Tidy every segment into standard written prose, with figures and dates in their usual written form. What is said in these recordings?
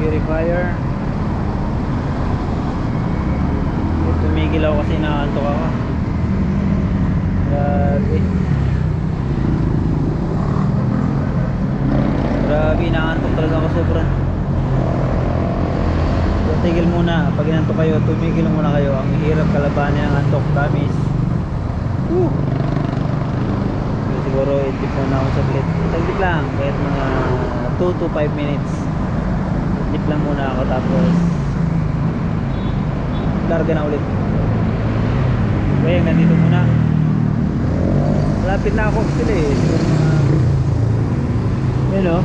purifier. Tumigil ako kasi nakaantok ako. Grabe. Grabe, nakaantok talaga ako sobra. Tigil muna. Pag inantok kayo, tumigil muna kayo. Ang hirap kalabanin ang antok, promise. Woo! So, siguro i-tip muna ako saglit. Saglit lang, kahit mga 2 to 5 minutes. Tip lang muna ako, tapos larga na ulit. Okay, nandito muna. Malapit na ako sila eh. Siguro mga yun o.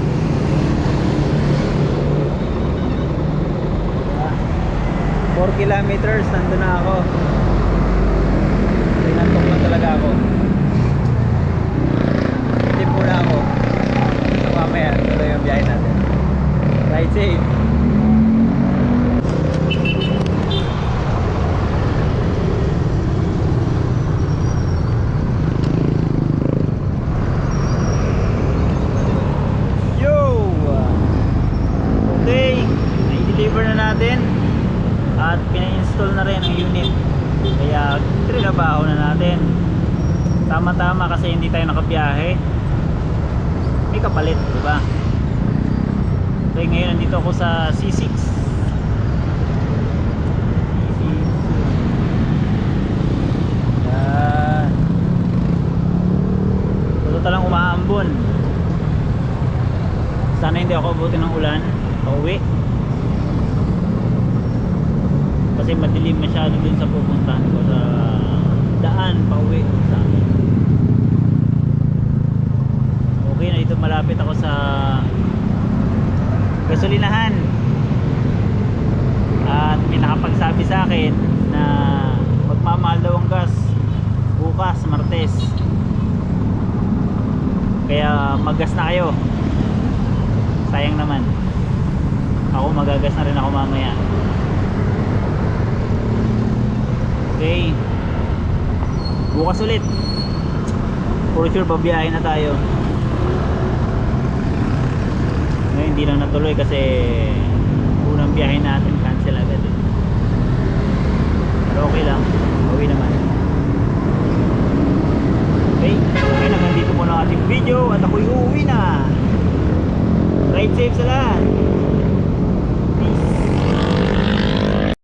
4 kilometers, nandun na ako. Tinantok lang talaga ako. Tip muna ako. So mamaya, tuloy yung biyahe natin. Ride safe. Yo! Okay, i-deliver na natin. At pina-install na rin ang unit. Kaya trinabaho na natin. Tama-tama kasi hindi tayo nakabiyahe. May kapalit, di ba? So ngayon nandito ako sa C6. Yan. Totoo lang umaambon. Sana hindi ako abutin ng ulan pauwi. Kasi madilim masyado dun sa pupuntahan ko sa daan pauwi sa amin. Okay na, dito malapit ako sa gasolinahan. At may nakapagsabi sa akin na magmamahal daw ang gas bukas, Martes. Kaya maggas na kayo. Sayang naman. Ako magagas na rin ako mamaya. Okay, bukas ulit. For sure babiyahin na tayo. Ngayon hindi lang natuloy kasi unang biyahe natin cancel agad eh. Pero okay lang, uwi naman. Okay, okay naman dito muna ang ating video. At ako'y uuwi na. Ride safe sa lahat.